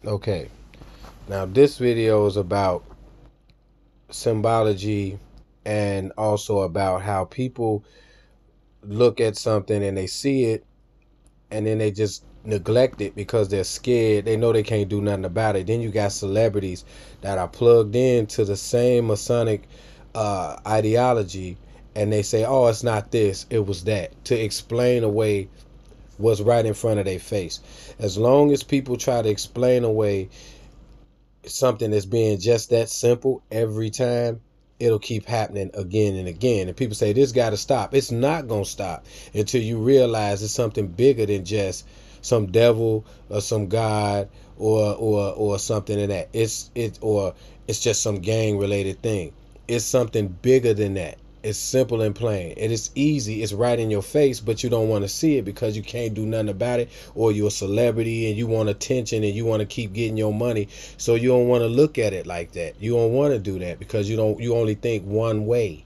Okay, now this video is about symbology and also about how people look at something and they see it and then they just neglect it because they're scared. They know they can't do nothing about it. Then you got celebrities that are plugged into the same Masonic ideology, and they say, "Oh, it's not this, it was that," to explain away what's right in front of their face. As long as people try to explain away something that's being just that simple every time, it'll keep happening again and again. And people say this got to stop. It's not going to stop until you realize it's something bigger than just some devil or some god or something in that. It's just some gang related thing. It's something bigger than that. It's simple and plain. It is easy. It's right in your face, but you don't want to see it because you can't do nothing about it, or you're a celebrity and you want attention and you want to keep getting your money. So you don't want to look at it like that. You don't want to do that because you only think one way.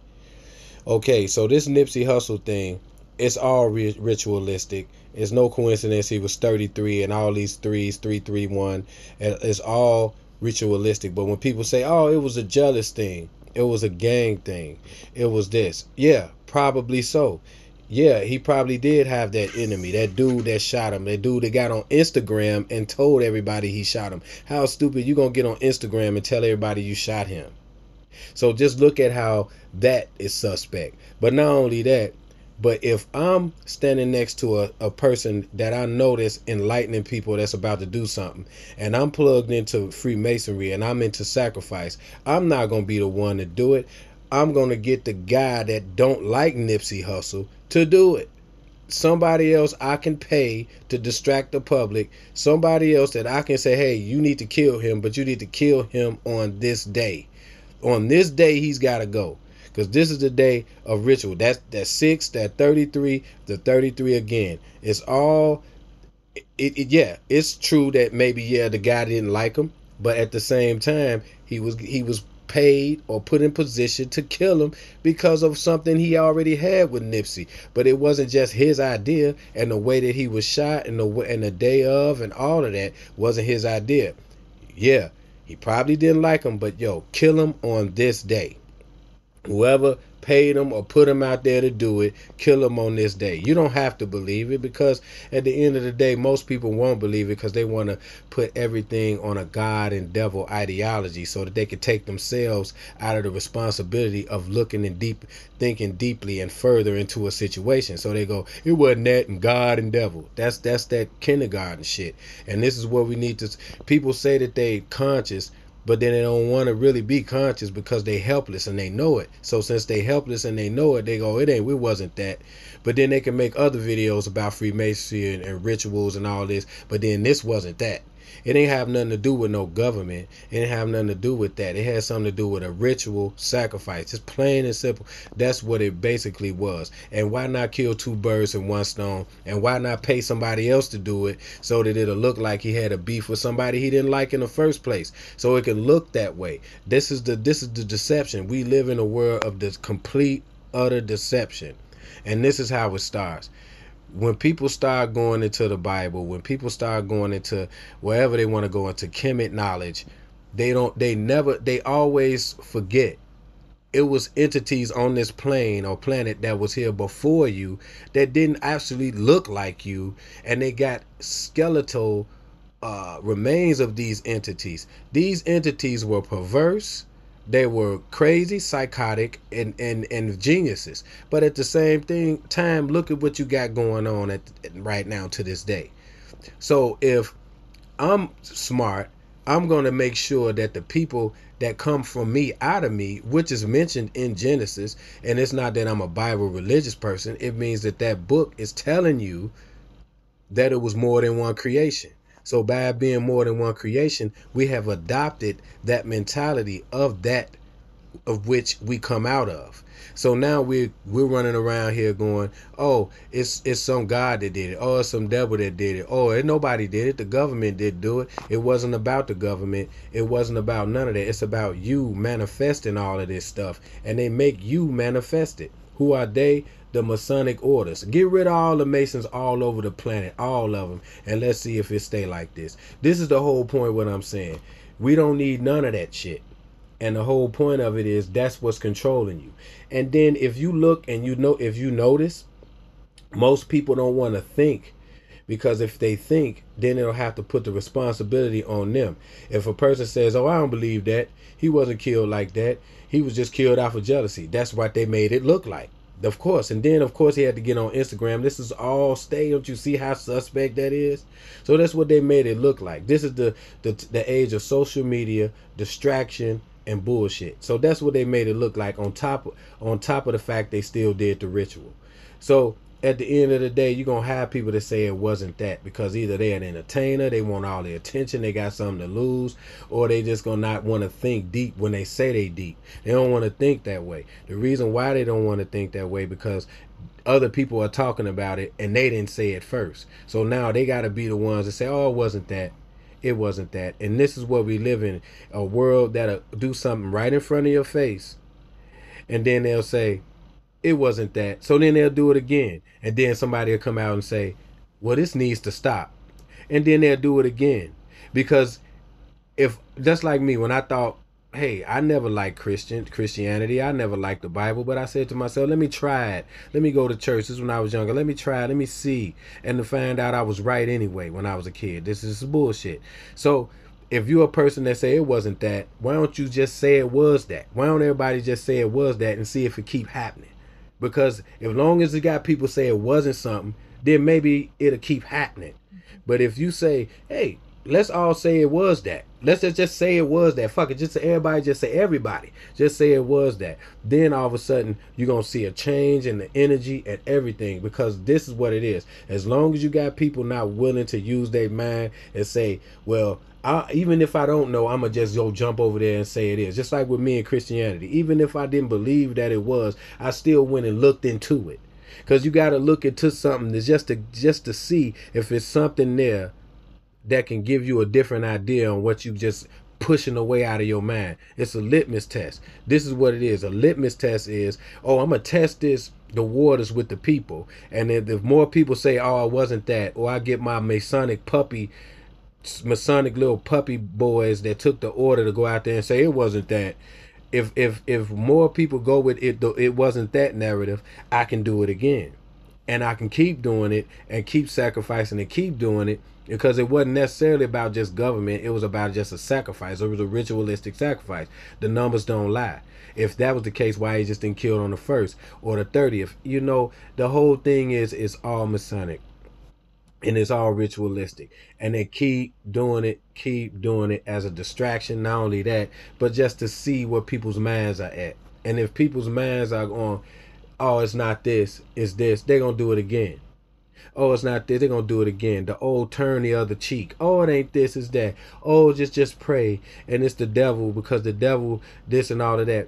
Okay, so this Nipsey Hussle thing, it's all ritualistic. It's no coincidence he was 33 and all these threes, 331, and it's all ritualistic. But when people say, "Oh, it was a jealous thing, it was a gang thing, it was this," yeah, probably so. Yeah, he probably did have that enemy, that dude that shot him, that dude that got on Instagram and told everybody he shot him. How stupid you gonna get on Instagram and tell everybody you shot him? So just look at how that is suspect. But not only that, but if I'm standing next to a person that I know that's enlightening people that's about to do something, and I'm plugged into Freemasonry and I'm into sacrifice, I'm not going to be the one to do it. I'm going to get the guy that don't like Nipsey Hussle to do it. Somebody else I can pay to distract the public. Somebody else that I can say, "Hey, you need to kill him, but you need to kill him on this day. On this day, he's got to go." Because this is the day of ritual. That 6, that 33, the 33 again. It's all, yeah, it's true that maybe, yeah, the guy didn't like him. But at the same time, he was paid or put in position to kill him because of something he already had with Nipsey. But it wasn't just his idea, and the way that he was shot and the day of and all of that wasn't his idea. Yeah, he probably didn't like him, but yo, kill him on this day. Whoever paid him or put him out there to do it, kill him on this day. You don't have to believe it, because at the end of the day, most people won't believe it because they want to put everything on a God and devil ideology so that they can take themselves out of the responsibility of looking and thinking deeply and further into a situation. So they go, "It wasn't that and God and devil." That's that kindergarten shit. And this is what we need to. People say that they conscious, but then they don't want to really be conscious because they helpless and they know it. So since they helpless and they know it, they go, "It wasn't that." But then they can make other videos about Freemasonry and rituals and all this, but then this wasn't that. It ain't have nothing to do with no government. It didn't have nothing to do with that. It had something to do with a ritual sacrifice. Just plain and simple. That's what it basically was. And why not kill two birds with one stone? And why not pay somebody else to do it so that it'll look like he had a beef with somebody he didn't like in the first place? So it can look that way. This is the deception. We live in a world of this complete, utter deception. And this is how it starts. When people start going into the Bible, when people start going into wherever they want to go into Kemet knowledge, they always forget it was entities on this plane or planet that was here before you that didn't actually look like you, and they got skeletal remains of these entities. These entities were perverse, they were crazy, psychotic, and geniuses. But at the same time, look at what you got going on right now to this day. So if I'm smart, I'm going to make sure that the people that come from me, out of me, which is mentioned in Genesis, and it's not that I'm a Bible religious person, it means that that book is telling you that it was more than one creation. So by being more than one creation, we have adopted that mentality of that of which we come out of. So now we're running around here going, "Oh, it's some God that did it. Oh, it's some devil that did it. Oh, and nobody did it. The government didn't do it. It wasn't about the government. It wasn't about none of that. It's about you manifesting all of this stuff, and they make you manifest it. Who are they? the Masonic orders. Get rid of all the Masons all over the planet, all of them, and let's see if it stay like this. This is the whole point. What I'm saying, we don't need none of that shit. And the whole point of it is that's what's controlling you. And then if you look and if you notice, most people don't want to think, because if they think, then they'll have to put the responsibility on them. If a person says, oh, I don't believe that, he wasn't killed like that, he was just killed out of jealousy, that's what they made it look like. Of course. And then of course he had to get on Instagram. This is all stay. Don't you see how suspect that is? So that's what they made it look like. This is the age of social media, distraction, and bullshit. So that's what they made it look like, on top of the fact they still did the ritual. So at the end of the day, you're going to have people that say it wasn't that, because either they're an entertainer, they want all the attention, they got something to lose, or they just going to not want to think deep when they say they deep. They don't want to think that way. The reason why they don't want to think that way, because other people are talking about it and they didn't say it first. So now they got to be the ones that say, oh, it wasn't that. It wasn't that. And this is what we live in, a world that'll do something right in front of your face, and then they'll say it wasn't that. So then they'll do it again, and then somebody will come out and say, well, this needs to stop, and then they'll do it again. Because if, just like me, when I thought, hey, I never liked Christianity, I never liked the Bible, but I said to myself, let me try it. Let me go to church. This is when I was younger. Let me try it. Let me see. And to find out I was right anyway when I was a kid. This is bullshit. So if you're a person that say it wasn't that, why don't you just say it was that? Why don't everybody just say it was that and see if it keep happening? Because as long as you got people say it wasn't something, then maybe it'll keep happening. But if you say, hey, let's all say it was that. Let's just say it was that. Fuck it. Just say everybody, just say everybody. Just say it was that. Then all of a sudden, you're going to see a change in the energy and everything, because this is what it is. As long as you got people not willing to use their mind and say, well, even if I don't know, I'm going to just go jump over there and say it is. Just like with me and Christianity. Even if I didn't believe that it was, I still went and looked into it. Because you got to look into something just to see if it's something there that can give you a different idea on what you just pushing away out of your mind. It's a litmus test. This is what it is. A litmus test is, oh, I'm going to test the waters with the people. And if more people say, oh, it wasn't that, or I get my Masonic little puppy boys that took the order to go out there and say it wasn't that. If more people go with it wasn't that narrative, I can do it again. And I can keep doing it and keep sacrificing and keep doing it, because it wasn't necessarily about just government. It was about just a sacrifice. It was a ritualistic sacrifice. The numbers don't lie. If that was the case, why he just didn't kill on the 1st or the 30th? You know, the whole thing is all Masonic. And it's all ritualistic. And they keep doing it as a distraction. Not only that, but just to see where people's minds are at. And if people's minds are going, oh, it's not this, it's this, they're going to do it again. Oh, it's not this, they're going to do it again. The old turn the other cheek. Oh, it ain't this, it's that. Oh, just pray. And it's the devil, because the devil, this and all of that.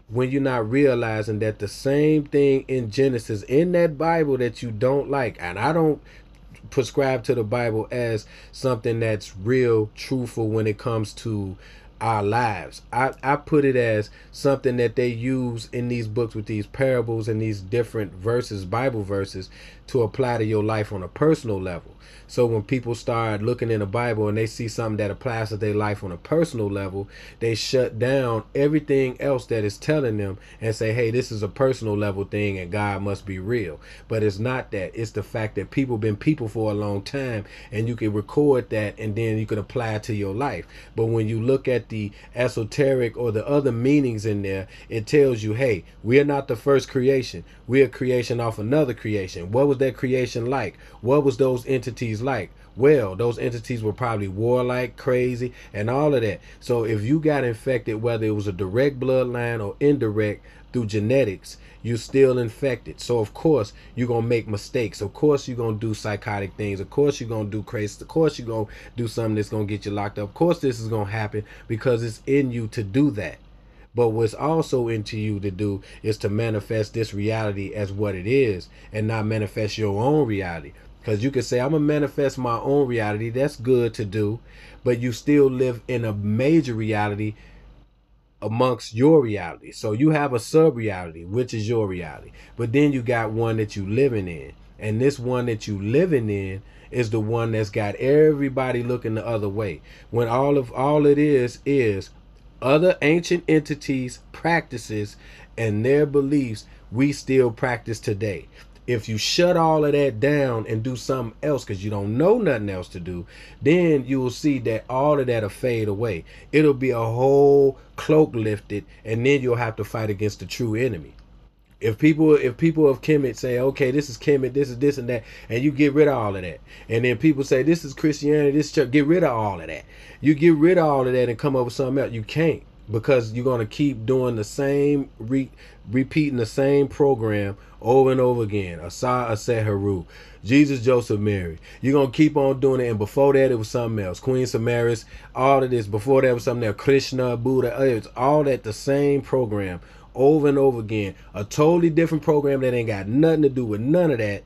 When you're not realizing that the same thing in Genesis, in that Bible that you don't like, and I don't prescribe to the Bible as something that's real truthful when it comes to our lives. I put it as something that they use in these books with these parables and these different verses, Bible verses, to apply to your life on a personal level. So when people start looking in the Bible and they see something that applies to their life on a personal level, they shut down everything else that is telling them and say, hey, this is a personal level thing and God must be real. But it's not that. It's the fact that people been people for a long time, and you can record that and then you can apply it to your life. But when you look at the esoteric or the other meanings in there, it tells you, hey, we are not the first creation. We are creation off another creation. What was that creation like? What was those entities like? Well, those entities were probably warlike, crazy, and all of that. So if you got infected, whether it was a direct bloodline or indirect through genetics, you're still infected. So of course you're gonna make mistakes. Of course you're gonna do psychotic things. Of course you're gonna do crazy. Of course you're gonna do something that's gonna get you locked up. Of course this is gonna happen, because it's in you to do that. But what's also into you to do is to manifest this reality as what it is, and not manifest your own reality. Because you can say, I'm going to manifest my own reality. That's good to do. But you still live in a major reality amongst your reality. So you have a sub reality, which is your reality. But then you got one that you living in. And this one that you living in is the one that's got everybody looking the other way. When all it is other ancient entities, practices, and their beliefs we still practice today. If you shut all of that down and do something else because you don't know nothing else to do, then you will see that all of that'll fade away. It'll be a whole cloak lifted, and then you'll have to fight against the true enemy. If people of Kemet say, okay, this is Kemet, this is this and that, and you get rid of all of that, and then people say this is Christianity, this church, get rid of all of that. You get rid of all of that and come up with something else. You can't, because you're gonna keep doing the same, repeating the same program over and over again. Asa Aset Haru, Jesus, Joseph, Mary. You're gonna keep on doing it, and before that it was something else. Queen Samaris, all of this. Before that was something else. Krishna, Buddha. It's all that the same program over and over again. A totally different program that ain't got nothing to do with none of that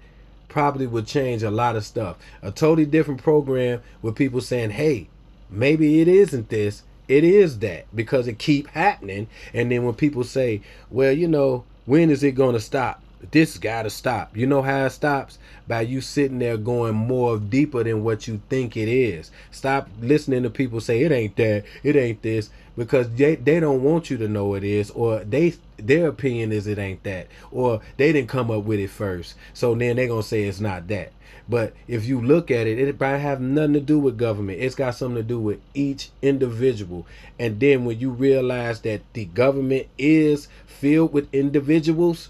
probably would change a lot of stuff. A totally different program with people saying, hey, maybe it isn't this, it is that, because it keep happening. And then when people say, well, when is it going to stop? This got to stop. You know how it stops? By you sitting there going more deeper than what you think it is. Stop listening to people say it ain't that, it ain't this, because they don't want you to know it is, or their opinion is it ain't that, or they didn't come up with it first, so then they're gonna say it's not that. But if you look at it, it probably have nothing to do with government. It's got something to do with each individual. And then when you realize that the government is filled with individuals,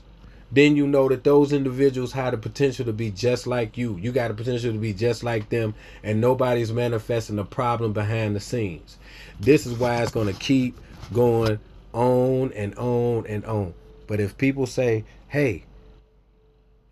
then you know that those individuals have the potential to be just like you. You got the potential to be just like them, and nobody's manifesting the problem behind the scenes. This is why it's going to keep going on and on and on. But if people say, hey,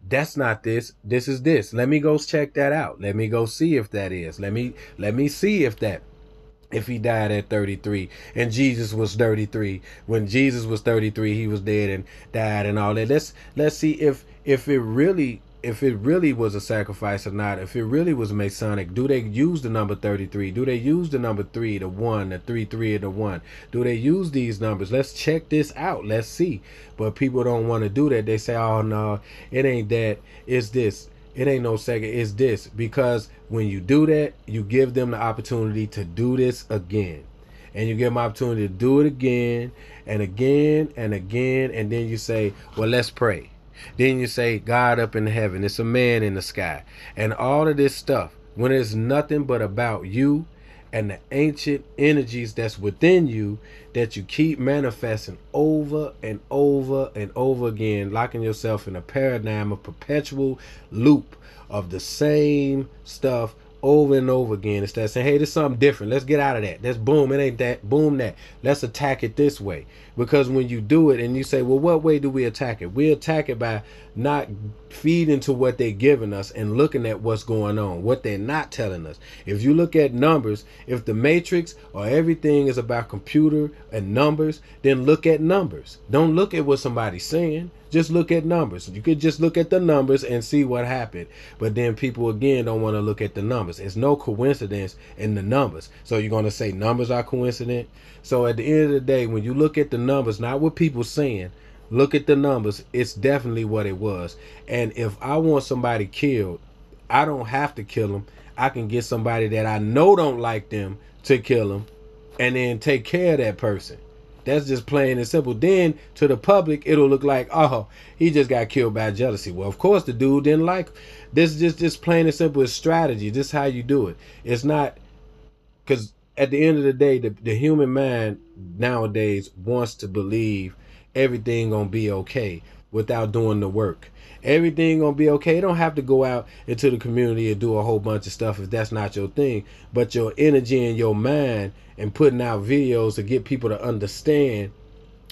that's not this, this is this, let me go check that out. Let me go see if that is. Let me see if he died at 33 and Jesus was 33. When Jesus was 33, he was dead and died and all that. Let's see if it really was a sacrifice or not. If it really was Masonic, do they use the number 33? Do they use the number 3, the 1, the 3, 3, and the 1? Do they use these numbers? Let's check this out. Let's see. But people don't want to do that. They say, oh no, it ain't that, it's this. It ain't no second, it's this. Because when you do that, you give them the opportunity to do this again. And you give them the opportunity to do it again and again and again. And then you say, well, let's pray. Then you say, God up in heaven, it's a man in the sky. And all of this stuff, when it's nothing but about you and the ancient energies that's within you, that you keep manifesting over and over and over again, locking yourself in a paradigm of perpetual loop of the same stuff over and over again. Instead of saying, hey, there's something different, let's get out of that, that's boom, it ain't that, boom, that, let's attack it this way. Because when you do it and you say, well, what way do we attack it? We attack it by not feeding to what they're giving us and looking at what's going on, what they're not telling us. If you look at numbers, if the matrix or everything is about computer and numbers, then look at numbers. Don't look at what somebody's saying. Just look at numbers. You could just look at the numbers and see what happened. But then people, again, don't want to look at the numbers. It's no coincidence in the numbers. So you're going to say numbers are coincident? So at the end of the day, when you look at the numbers, not what people saying, look at the numbers, it's definitely what it was. And if I want somebody killed, I don't have to kill them. I can get somebody that I know don't like them to kill them and then take care of that person. That's just plain and simple. Then to the public, it'll look like, oh, he just got killed by jealousy. Well, of course the dude didn't like him. This is just plain and simple. It's strategy. This is how you do it. It's not, because at the end of the day, the human mind nowadays wants to believe everything gonna be okay without doing the work. Everything gonna be okay. You don't have to go out into the community and do a whole bunch of stuff if that's not your thing. But your energy and your mind and putting out videos to get people to understand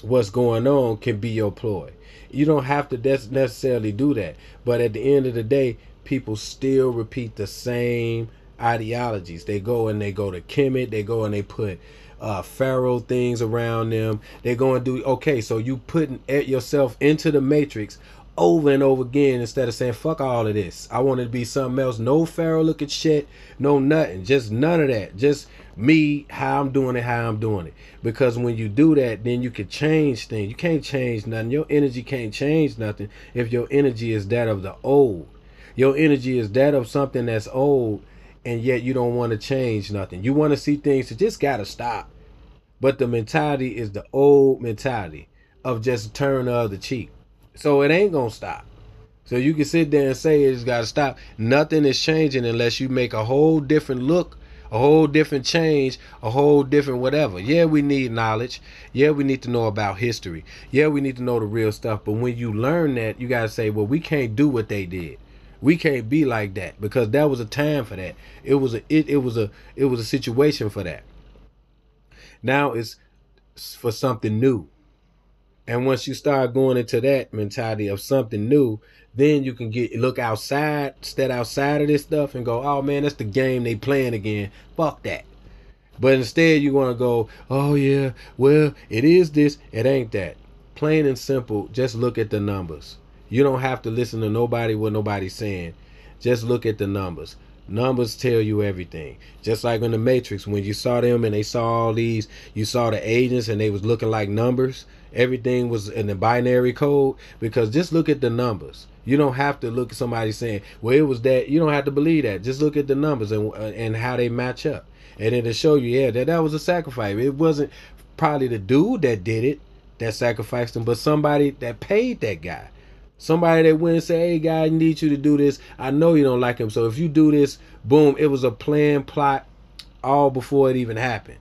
what's going on can be your ploy. You don't have to necessarily do that. But at the end of the day, people still repeat the same ideologies. They go to Kemet, they go and they put pharaoh things around them. They go and do, okay, so you putting yourself into the matrix over and over again instead of saying fuck all of this. I want it to be something else. No Pharaoh looking shit, no nothing. Just none of that. Just me, how I'm doing it. Because when you do that, then you can change things. You can't change nothing. Your energy can't change nothing if your energy is that of the old. Your energy is that of something that's old, and yet you don't want to change nothing. You want to see things that just gotta stop. But the mentality is the old mentality of just turn the other cheek. So it ain't gonna stop. So you can sit there and say it's gotta stop. Nothing is changing unless you make a whole different look, a whole different change, a whole different whatever. Yeah, we need knowledge. Yeah, we need to know about history. Yeah, we need to know the real stuff. But when you learn that, you gotta say, well, we can't do what they did. We can't be like that because that was a time for that. It was a situation for that. Now it's for something new. And once you start going into that mentality of something new, then you can look outside, step outside of this stuff and go, oh man, that's the game they playing again. Fuck that. But instead you want to go, oh yeah, well, it is this, it ain't that. Plain and simple, just look at the numbers. You don't have to listen to nobody what nobody's saying. Just look at the numbers. Numbers tell you everything. Just like in the Matrix, when you saw them and they saw all these, you saw the agents and they was looking like numbers. Everything was in the binary code, because just look at the numbers. You don't have to look at somebody saying, well, it was that. You don't have to believe that. Just look at the numbers and how they match up. And it'll show you, yeah, that was a sacrifice. It wasn't probably the dude that did it, that sacrificed him, but somebody that paid that guy. Somebody that went and said, hey, guy, I need you to do this. I know you don't like him. So if you do this, boom, it was a planned plot all before it even happened.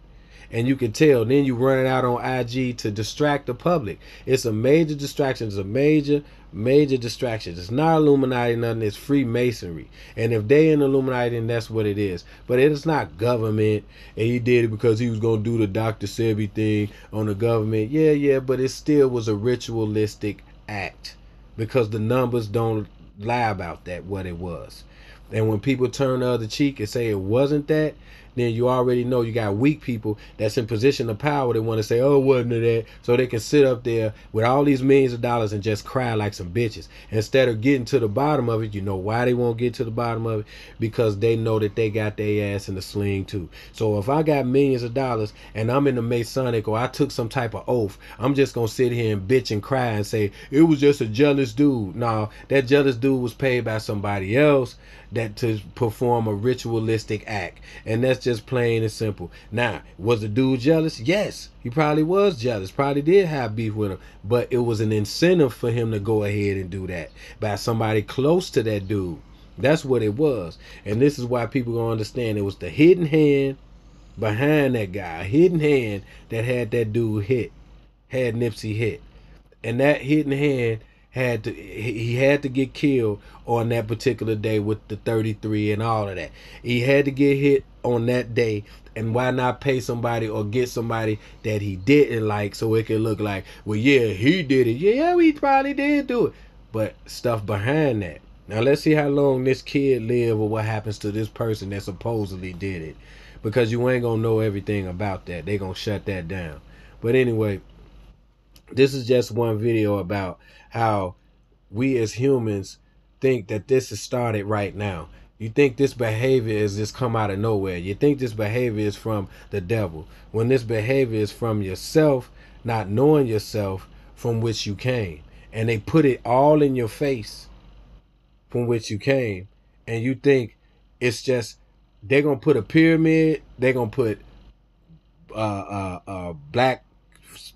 And you can tell. Then you run it out on IG to distract the public. It's a major distraction. It's a major distraction. It's not Illuminati, nothing. It's Freemasonry. And if they in Illuminati, then that's what it is. But it is not government. And he did it because he was going to do the Dr. Sebi thing on the government. Yeah, but it still was a ritualistic act. Because the numbers don't lie about that, what it was. And when people turn the other cheek and say it wasn't that, then you already know you got weak people that's in position of power that want to say, oh, it wasn't that. So they can sit up there with all these millions of dollars and just cry like some bitches. Instead of getting to the bottom of it, you know why they won't get to the bottom of it? Because they know that they got their ass in the sling too. So if I got millions of dollars and I'm in the Masonic, or I took some type of oath, I'm just going to sit here and bitch and cry and say, it was just a jealous dude. No, that jealous dude was paid by somebody else that to perform a ritualistic act. And that's just plain and simple. Now, was the dude jealous? Yes, he probably was jealous, probably did have beef with him, but it was an incentive for him to go ahead and do that by somebody close to that dude. That's what it was. And this is why people gonna understand it was the hidden hand behind that guy, a hidden hand that had that dude hit, had Nipsey hit. And that hidden hand he had to get killed on that particular day with the 33 and all of that. He had to get hit on that day, and why not pay somebody or get somebody that he didn't like so it could look like, well, yeah, he did it. Yeah, he probably did do it. But stuff behind that. Now let's see how long this kid live or what happens to this person that supposedly did it. Because you ain't gonna know everything about that. They gonna shut that down. But anyway, this is just one video about how we as humans think that this is started right now. You think this behavior is just come out of nowhere. You think this behavior is from the devil, when this behavior is from yourself, not knowing yourself from which you came. And they put it all in your face from which you came. And you think it's just, they're going to put a pyramid, they're going to put black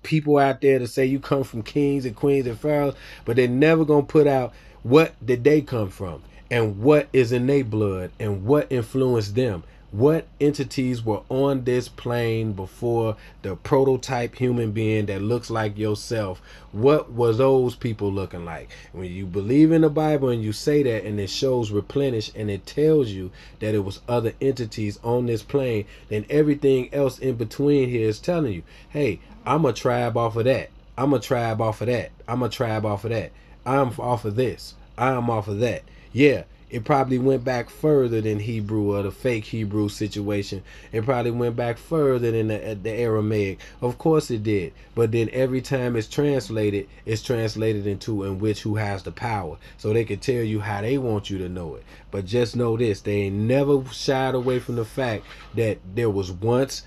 people out there to say you come from kings and queens and pharaohs, but they're never gonna put out what did they come from and what is in their blood and what influenced them. What entities were on this plane before the prototype human being that looks like yourself? What was those people looking like? When you believe in the Bible and you say that, and it shows replenish and it tells you that it was other entities on this plane, then everything else in between here is telling you, hey, I'm a tribe off of that. I'm a tribe off of that. I'm a tribe off of that. I'm off of this. I'm off of that. Yeah, It probably went back further than Hebrew or the fake Hebrew situation. It probably went back further than the Aramaic. Of course it did. But then every time it's translated into in which who has the power. So they can tell you how they want you to know it. But just know this, they ain't never shied away from the fact that there was once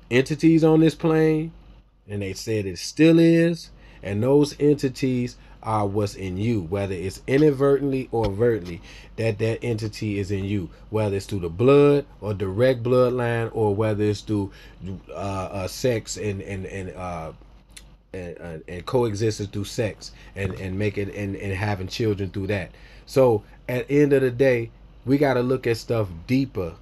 entities on this plane, and they said it still is, and those entities are what's in you, whether it's inadvertently or overtly, that entity is in you, whether it's through the blood or direct bloodline, or whether it's through sex and coexistence through sex and making and having children through that. So at the end of the day, we got to look at stuff deeper,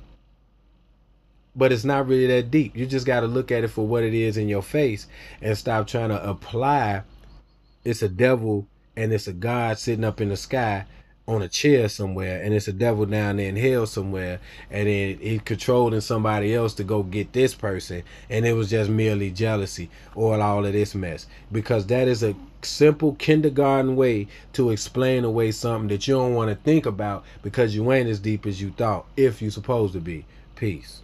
but it's not really that deep. You just got to look at it for what it is in your face and stop trying to apply it's a devil and it's a God sitting up in the sky on a chair somewhere, and it's a devil down there in hell somewhere, and then he controlling somebody else to go get this person, and it was just merely jealousy or all of this mess. Because that is a simple kindergarten way to explain away something that you don't want to think about because you ain't as deep as you thought if you're supposed to be. Peace.